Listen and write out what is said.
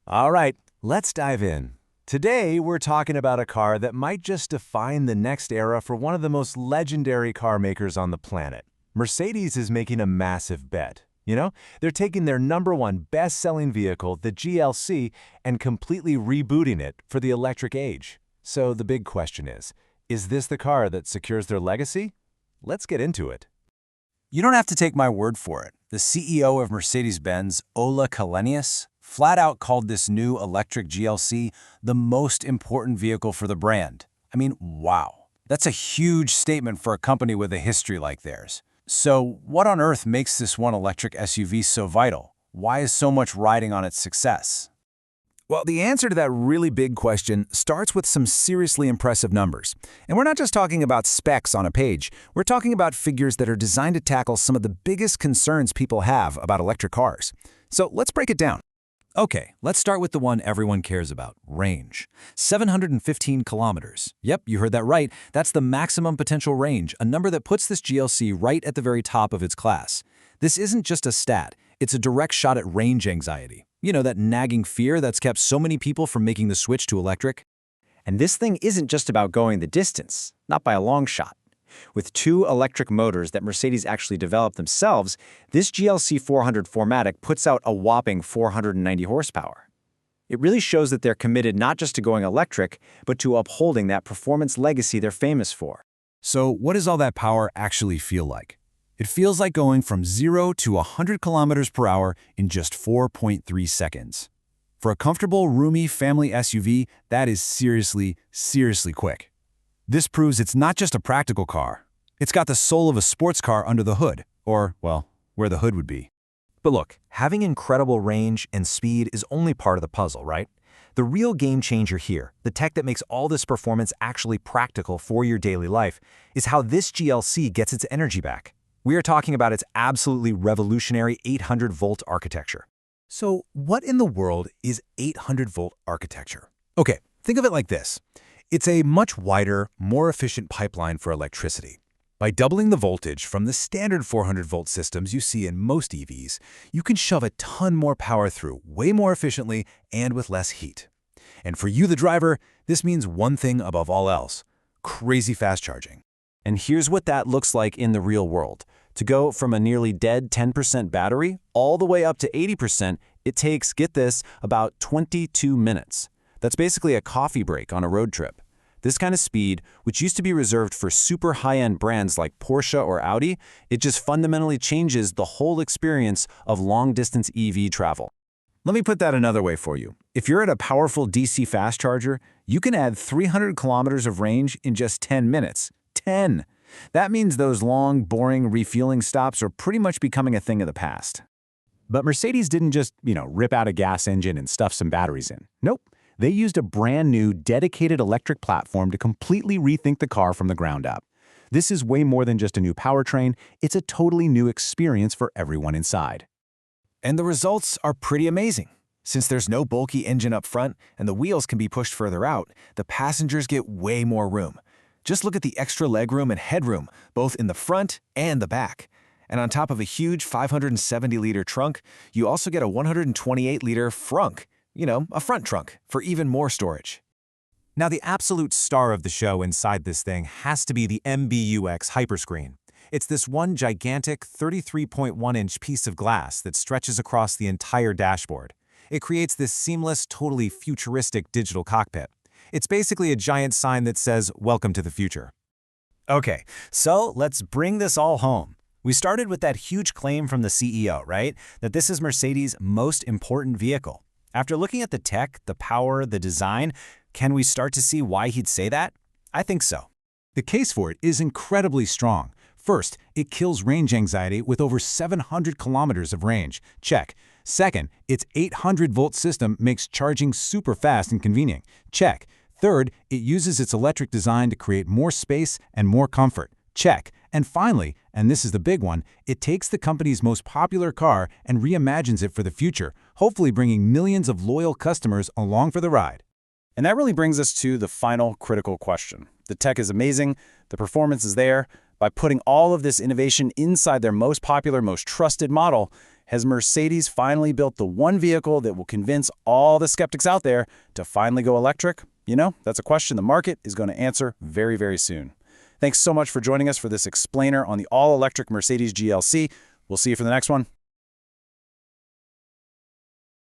All right, let's dive in. Today, we're talking about a car that might just define the next era for one of the most legendary car makers on the planet. Mercedes is making a massive bet. They're taking their #1 best-selling vehicle, the GLC, and completely rebooting it for the electric age. So the big question is this the car that secures their legacy? Let's get into it. You don't have to take my word for it. The CEO of Mercedes-Benz, Ola Källenius, flat out called this new electric GLC the most important vehicle for the brand. I mean, wow. That's a huge statement for a company with a history like theirs. So what on earth makes this one electric SUV so vital? Why is so much riding on its success? Well, the answer to that really big question starts with some seriously impressive numbers. And we're not just talking about specs on a page. We're talking about figures that are designed to tackle some of the biggest concerns people have about electric cars. So let's break it down. Okay, let's start with the one everyone cares about, range. 715 kilometers. Yep, you heard that right. That's the maximum potential range, a number that puts this GLC right at the very top of its class. This isn't just a stat. It's a direct shot at range anxiety. You know, that nagging fear that's kept so many people from making the switch to electric? And this thing isn't just about going the distance, not by a long shot. With 2 electric motors that Mercedes actually developed themselves, this GLC 400 4MATIC puts out a whopping 490 horsepower. It really shows that they're committed not just to going electric, but to upholding that performance legacy they're famous for. So what does all that power actually feel like? It feels like going from 0 to 100 kilometers per hour in just 4.3 seconds. For a comfortable, roomy family SUV, that is seriously, seriously quick. This proves it's not just a practical car. It's got the soul of a sports car under the hood, or, well, where the hood would be. But look, having incredible range and speed is only part of the puzzle, right? The real game changer here, the tech that makes all this performance actually practical for your daily life, is how this GLC gets its energy back. We are talking about its absolutely revolutionary 800-volt architecture. So what in the world is 800-volt architecture? Okay, think of it like this. It's a much wider, more efficient pipeline for electricity. By doubling the voltage from the standard 400-volt systems you see in most EVs, you can shove a ton more power through way more efficiently and with less heat. And for you, the driver, this means one thing above all else: crazy fast charging. And here's what that looks like in the real world. To go from a nearly dead 10% battery all the way up to 80%, it takes, get this, about 22 minutes. That's basically a coffee break on a road trip. This kind of speed, which used to be reserved for super high-end brands like Porsche or Audi, it just fundamentally changes the whole experience of long-distance EV travel. Let me put that another way for you. If you're at a powerful DC fast charger, you can add 300 kilometers of range in just 10 minutes. 10! That means those long, boring refueling stops are pretty much becoming a thing of the past. But Mercedes didn't just, rip out a gas engine and stuff some batteries in. Nope. They used a brand new, dedicated electric platform to completely rethink the car from the ground up. This is way more than just a new powertrain. It's a totally new experience for everyone inside. And the results are pretty amazing. Since there's no bulky engine up front and the wheels can be pushed further out, the passengers get way more room. Just look at the extra legroom and headroom, both in the front and the back. And on top of a huge 570-liter trunk, you also get a 128-liter frunk, a front trunk, for even more storage. Now, the absolute star of the show inside this thing has to be the MBUX Hyperscreen. It's this one gigantic 33.1-inch piece of glass that stretches across the entire dashboard. It creates this seamless, totally futuristic digital cockpit. It's basically a giant sign that says, "Welcome to the future." Okay, so let's bring this all home. We started with that huge claim from the CEO, right? That this is Mercedes' most important vehicle. After looking at the tech, the power, the design, can we start to see why he'd say that? I think so. The case for it is incredibly strong. First, it kills range anxiety with over 700 kilometers of range. Check. Second, its 800-volt system makes charging super fast and convenient. Check. Third, it uses its electric design to create more space and more comfort. Check. And finally, and this is the big one, it takes the company's most popular car and reimagines it for the future, hopefully bringing millions of loyal customers along for the ride. And that really brings us to the final critical question. The tech is amazing, the performance is there. By putting all of this innovation inside their most popular, most trusted model, Has Mercedes finally built the one vehicle that will convince all the skeptics out there to finally go electric? You know, that's a question the market is going to answer very, very soon. Thanks so much for joining us for this explainer on the all-electric Mercedes GLC. We'll see you for the next one.